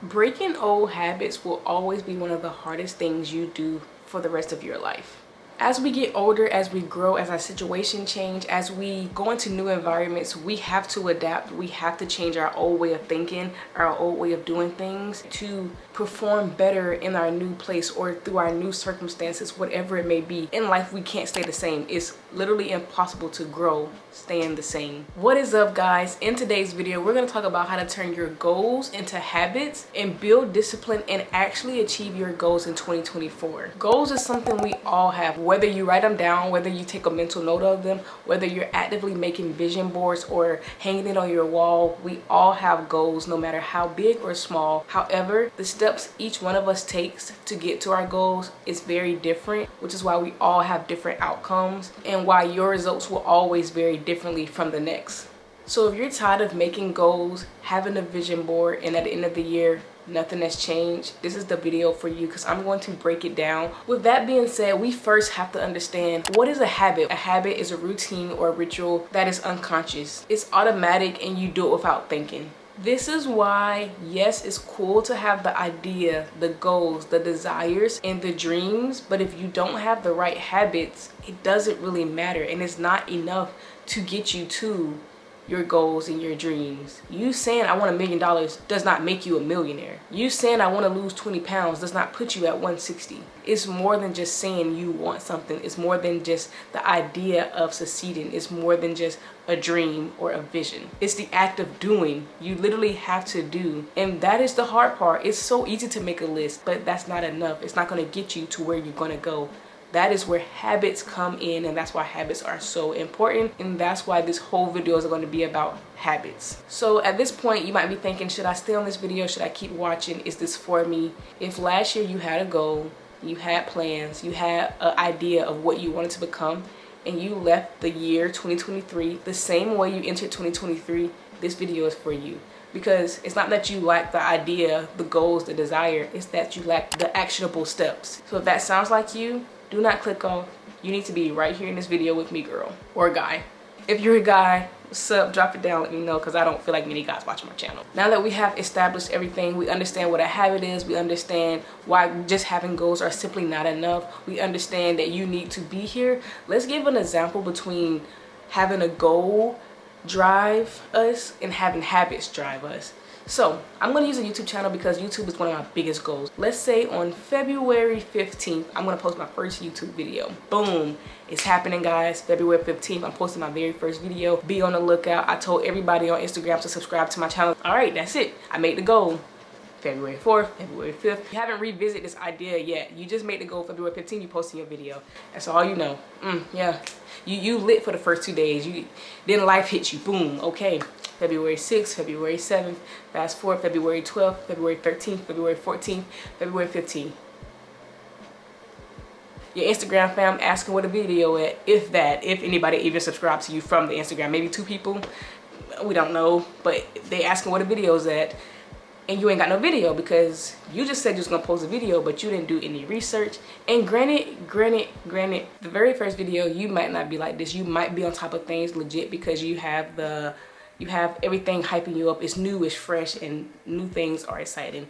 Breaking old habits will always be one of the hardest things you do for the rest of your life. As we get older, as we grow, as our situation change, as we go into new environments, we have to adapt. We have to change our old way of thinking, our old way of doing things to perform better in our new place or through our new circumstances, whatever it may be. In life, we can't stay the same. It's literally impossible to grow staying the same. What is up, guys? In today's video, we're going to talk about how to turn your goals into habits and build discipline and actually achieve your goals in 2024. Goals is something we all have, whether you write them down, whether you take a mental note of them, whether you're actively making vision boards or hanging it on your wall. We all have goals, no matter how big or small. However, the steps each one of us takes to get to our goals is very different, which is why we all have different outcomes and why your results will always vary differently from the next. So if you're tired of making goals, having a vision board, and at the end of the year nothing has changed, this is the video for you, because I'm going to break it down. With that being said, we first have to understand, what is a habit? A habit is a routine or a ritual that is unconscious. It's automatic and you do it without thinking. This is why, yes, it's cool to have the idea, the goals, the desires, and the dreams, but if you don't have the right habits, it doesn't really matter, and it's not enough to get you to your goals and your dreams. You saying I want $1 million does not make you a millionaire. You saying I want to lose 20 pounds does not put you at 160. It's more than just saying you want something. It's more than just the idea of succeeding. It's more than just a dream or a vision. It's the act of doing. You literally have to do. And that is the hard part. It's so easy to make a list, but that's not enough. It's not going to get you to where you're going to go. That is where habits come in, and that's why habits are so important, and that's why this whole video is going to be about habits. So at this point, you might be thinking, should I stay on this video? Should I keep watching? Is this for me? If last year you had a goal, you had plans, you had an idea of what you wanted to become, and you left the year 2023 the same way you entered 2023, this video is for you. Because it's not that you lack the idea, the goals, the desire, it's that you lack the actionable steps. So if that sounds like you, do not click off. You need to be right here in this video with me, girl or guy. If you're a guy, what's up? Drop it down, let me know, because I don't feel like many guys watching my channel. Now that we have established everything, we understand what a habit is, we understand why just having goals are simply not enough, we understand that you need to be here. Let's give an example between having a goal drive us and having habits drive us. So I'm going to use a YouTube channel because YouTube is one of my biggest goals. Let's say on February 15th, I'm going to post my first YouTube video. Boom. It's happening, guys. February 15th, I'm posting my very first video. Be on the lookout. I told everybody on Instagram to subscribe to my channel. All right, that's it. I made the goal. February 4th, February 5th. You haven't revisited this idea yet. You just made the goal February 15th, you posting your video. That's all you know. Yeah. You lit for the first 2 days. Then life hits you. Boom. Okay. February 6th, February 7th, fast forward, February 12th, February 13th, February 14th, February 15th. Your Instagram fam asking what a video at, if anybody even subscribes to you from the Instagram. Maybe 2 people, we don't know, but they asking what a video is at, and you ain't got no video because you just said you was gonna post a video, but you didn't do any research. And granted, the very first video, you might not be like this. You might be on top of things legit because you have everything hyping you up. It's new, it's fresh, and new things are exciting.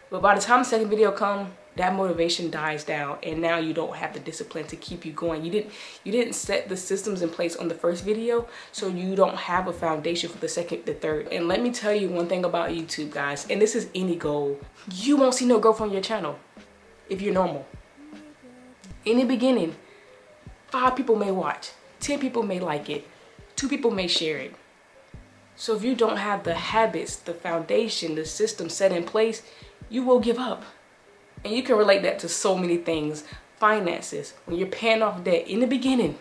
But by the time the second video comes, that motivation dies down, and now you don't have the discipline to keep you going. You didn't set the systems in place on the first video, so you don't have a foundation for the second, the third. And let me tell you one thing about YouTube, guys, and this is any goal. You won't see no growth on your channel if you're normal. In the beginning, 5 people may watch, 10 people may like it, 2 people may share it. So if you don't have the habits, the foundation, the system set in place, you will give up. And you can relate that to so many things. Finances, when you're paying off debt in the beginning,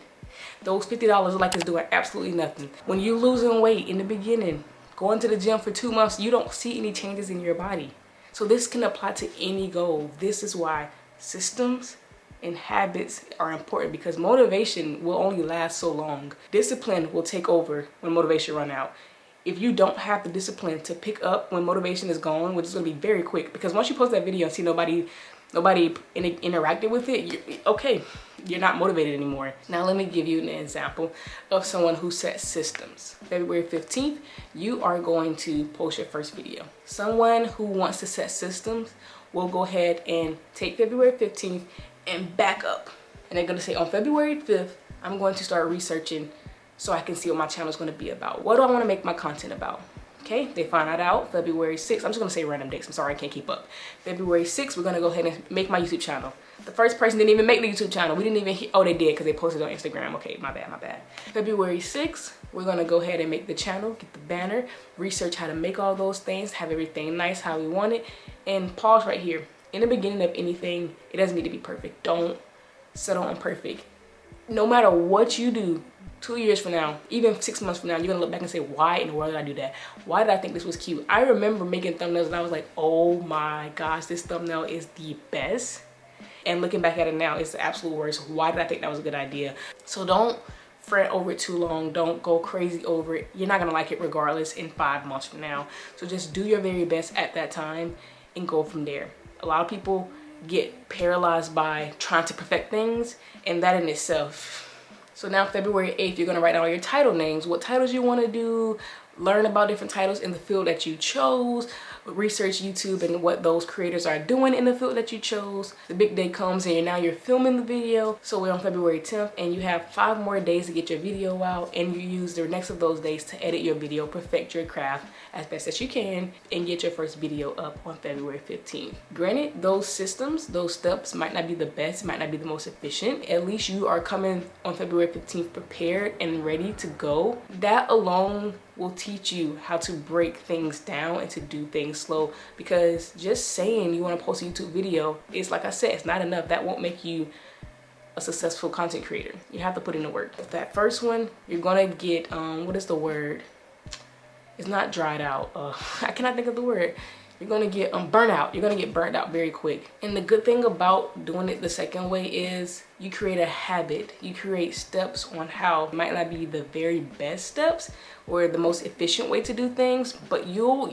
those $50 look like it's doing absolutely nothing. When you're losing weight in the beginning, going to the gym for 2 months, you don't see any changes in your body. So this can apply to any goal. This is why systems and habits are important, because motivation will only last so long. Discipline will take over when motivation runs out. If you don't have the discipline to pick up when motivation is gone, which is going to be very quick, because once you post that video and see nobody nobody interacted with it, okay, you're not motivated anymore. Now let me give you an example of someone who sets systems. February 15th, you are going to post your first video. Someone who wants to set systems will go ahead and take February 15th and back up. And they're gonna say, on February 5th, I'm going to start researching so I can see what my channel is gonna be about. What do I wanna make my content about? Okay, they find that out February 6th. I'm just gonna say random dates. I'm sorry, I can't keep up. February 6th, we're gonna go ahead and make my YouTube channel. The first person didn't even make the YouTube channel. We didn't even, oh, they did because they posted on Instagram. Okay, my bad. February 6th, we're gonna go ahead and make the channel, get the banner, research how to make all those things, have everything nice how we want it, and pause right here. In the beginning of anything, it doesn't need to be perfect. Don't settle on perfect. No matter what you do, 2 years from now, even 6 months from now, you're gonna look back and say, why in the world did I do that? Why did I think this was cute? I remember making thumbnails and I was like, oh my gosh, this thumbnail is the best. And looking back at it now, it's the absolute worst. Why did I think that was a good idea? So don't fret over it too long. Don't go crazy over it. You're not gonna like it regardless in 5 months from now. So just do your very best at that time and go from there. A lot of people get paralyzed by trying to perfect things, and that in itself. So now February 8th, you're gonna write down all your title names, what titles you wanna do, learn about different titles in the field that you chose, research YouTube and what those creators are doing in the field that you chose. The big day comes and now you're filming the video. So we're on February 10th and you have 5 more days to get your video out, and you use the next of those days to edit your video, perfect your craft as best as you can, and get your first video up on February 15th. Granted, those systems, those steps might not be the best, might not be the most efficient. At least you are coming on February 15th prepared and ready to go. That alone will teach you how to break things down and to do things slow, because just saying you want to post a YouTube video is, like I said, it's not enough. That won't make you a successful content creator. You have to put in the work. With that first one, you're gonna get what is the word? It's not dried out. I cannot think of the word. You're gonna get burnout. You're gonna get burnt out very quick. And the good thing about doing it the second way is you create a habit. You create steps on how it might not be the very best steps or the most efficient way to do things, but you'll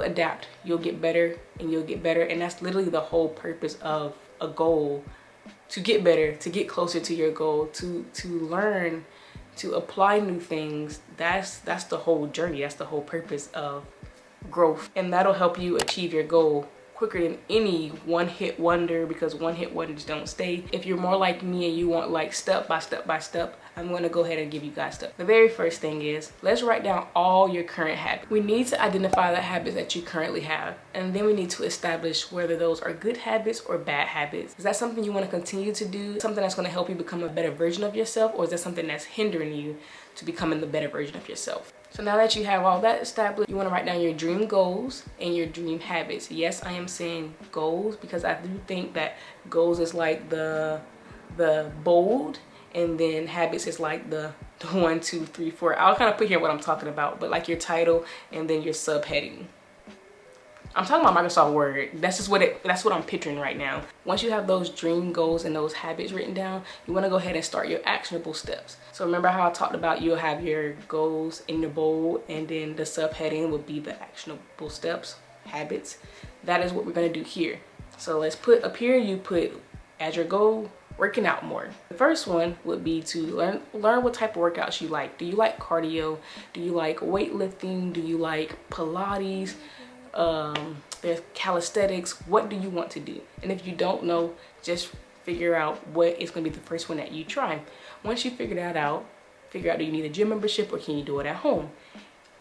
adapt. You'll get better and you'll get better. And that's literally the whole purpose of a goal, to get better, to get closer to your goal, to learn, to apply new things. That's the whole journey. That's the whole purpose of growth, and that'll help you achieve your goal quicker than any one-hit wonder, because one-hit wonders don't stay. If you're more like me and you want like step by step by step, I'm going to go ahead and give you guys stuff. The very first thing is, let's write down all your current habits. We need to identify the habits that you currently have, and then we need to establish whether those are good habits or bad habits. Is that something you want to continue to do, something that's going to help you become a better version of yourself, or is that something that's hindering you to becoming the better version of yourself? So now that you have all that established, you want to write down your dream goals and your dream habits. Yes, I am saying goals because I do think that goals is like the bold, and then habits is like the 1, 2, 3, 4. I'll kind of put here what I'm talking about, but like your title and then your subheading. I'm talking about Microsoft Word. That's what I'm picturing right now. Once you have those dream goals and those habits written down, you want to go ahead and start your actionable steps. So remember how I talked about you'll have your goals in the bold, and then the subheading will be the actionable steps, habits. That is what we're going to do here. So let's put up here, you put as your goal, working out more. The first one would be to learn what type of workouts you like. Do you like cardio? Do you like weightlifting? Do you like Pilates? There's calisthenics. What do you want to do? And if you don't know, just figure out what is going to be the first one that you try. Once you figure that out, figure out, do you need a gym membership or can you do it at home?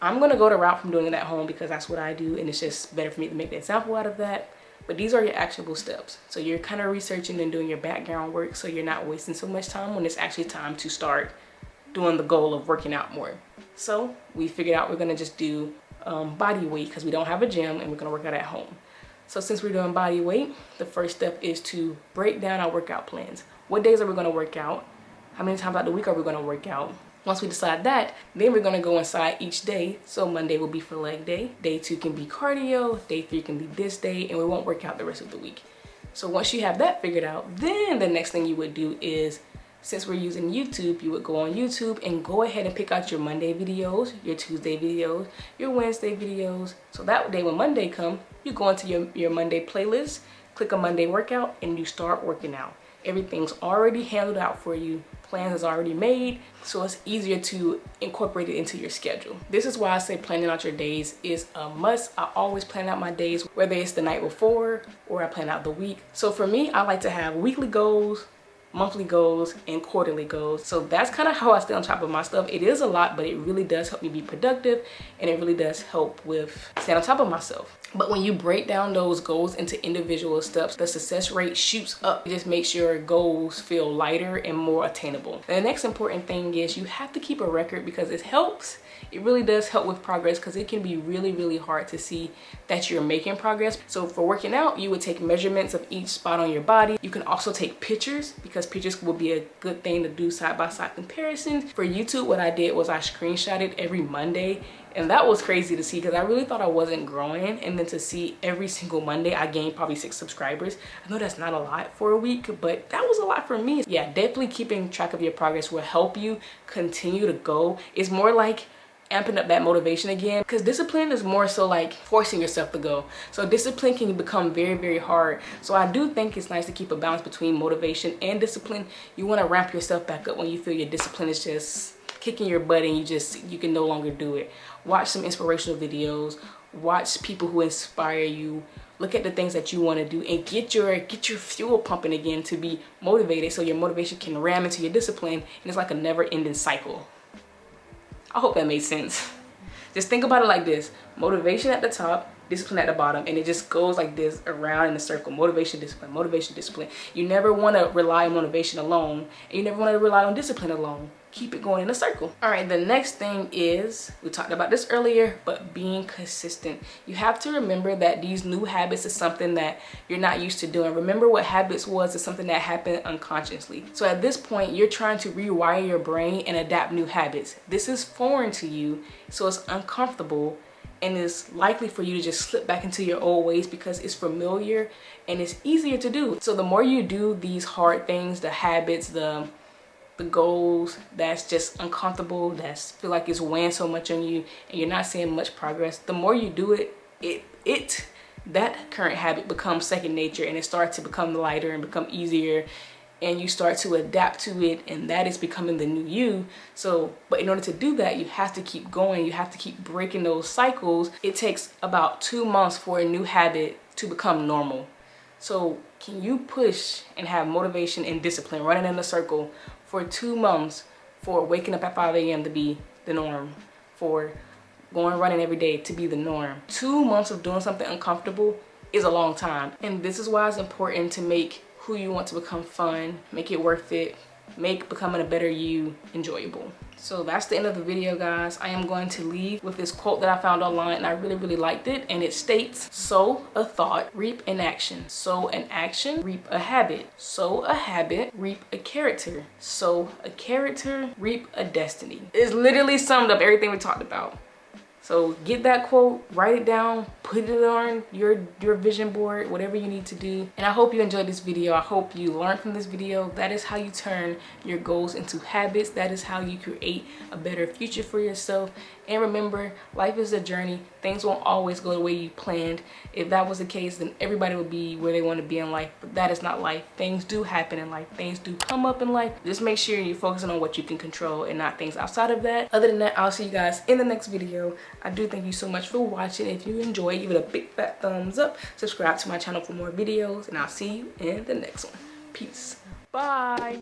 I'm going to go the route from doing it at home because that's what I do, and it's just better for me to make the example out of that. But these are your actionable steps. So you're kind of researching and doing your background work, so you're not wasting so much time when it's actually time to start doing the goal of working out more. So we figured out we're going to just do body weight because we don't have a gym, and we're going to work out at home. So since we're doing body weight, the first step is to break down our workout plans. What days are we going to work out? How many times out the week are we going to work out? Once we decide that, then we're going to go inside each day. So Monday will be for leg day. Day 2 can be cardio. Day 3 can be this day, and we won't work out the rest of the week. So once you have that figured out, then the next thing you would do is, since we're using YouTube, you would go on YouTube and go ahead and pick out your Monday videos, your Tuesday videos, your Wednesday videos. So that day when Monday comes, you go into your Monday playlist, click a Monday workout and you start working out. Everything's already handled out for you. Plans is already made, so it's easier to incorporate it into your schedule. This is why I say planning out your days is a must. I always plan out my days, whether it's the night before or I plan out the week. So for me, I like to have weekly goals, monthly goals, and quarterly goals. So that's kind of how I stay on top of my stuff. It is a lot, but it really does help me be productive, and it really does help with staying on top of myself. But when you break down those goals into individual steps, the success rate shoots up. It just makes your goals feel lighter and more attainable. And the next important thing is you have to keep a record, because it helps. It really does help with progress, because it can be really, really hard to see that you're making progress. So for working out, you would take measurements of each spot on your body. You can also take pictures, because pictures will be a good thing to do side-by-side comparisons. For YouTube, what I did was I screenshotted every Monday, and that was crazy to see, because I really thought I wasn't growing. And then to see every single Monday I gained probably 6 subscribers. I know that's not a lot for a week, but that was a lot for me. Yeah, definitely keeping track of your progress will help you continue to go. It's more like amping up that motivation again, because discipline is more so like forcing yourself to go. So discipline can become very, very hard. So I do think it's nice to keep a balance between motivation and discipline. You want to ramp yourself back up when you feel your discipline is just kicking your butt and you can no longer do it. Watch some inspirational videos, watch people who inspire you, look at the things that you want to do, and get your fuel pumping again to be motivated, so your motivation can ram into your discipline, and it's like a never-ending cycle. I hope that made sense. Just think about it like this: motivation at the top, discipline at the bottom, and it just goes like this around in a circle. Motivation, discipline, motivation, discipline. You never want to rely on motivation alone, and you never want to rely on discipline alone. Keep it going in a circle. All right, the next thing is, we talked about this earlier, but being consistent. You have to remember that these new habits is something that you're not used to doing. Remember what habits was is something that happened unconsciously. So at this point, you're trying to rewire your brain and adapt new habits. This is foreign to you, so it's uncomfortable, and it's likely for you to just slip back into your old ways because it's familiar and it's easier to do. So the more you do these hard things, the habits, the goals that's just uncomfortable, that feel like it's weighing so much on you and you're not seeing much progress, the more you do it, that current habit becomes second nature, and it starts to become lighter and become easier, and you start to adapt to it, and that is becoming the new you. So, but in order to do that, you have to keep going. You have to keep breaking those cycles. It takes about 2 months for a new habit to become normal. So can you push and have motivation and discipline running in a circle for 2 months, for waking up at 5 a.m. to be the norm, for going running every day to be the norm? 2 months of doing something uncomfortable is a long time. And this is why it's important to make who you want to become fun, make it worth it, make becoming a better you enjoyable. So that's the end of the video, guys. I am going to leave with this quote that I found online, and I really, really liked it. And it states, sow a thought, reap an action. Sow an action, reap a habit. Sow a habit, reap a character. Sow a character, reap a destiny. It's literally summed up everything we talked about. So get that quote, write it down, put it on your vision board, whatever you need to do. And I hope you enjoyed this video. I hope you learned from this video. That is how you turn your goals into habits. That is how you create a better future for yourself. And remember, life is a journey. Things won't always go the way you planned. If that was the case, then everybody would be where they want to be in life. But that is not life. Things do happen in life. Things do come up in life. Just make sure you're focusing on what you can control and not things outside of that. Other than that, I'll see you guys in the next video. I do thank you so much for watching. If you enjoyed, give it a big fat thumbs up. Subscribe to my channel for more videos, and I'll see you in the next one. Peace. Bye.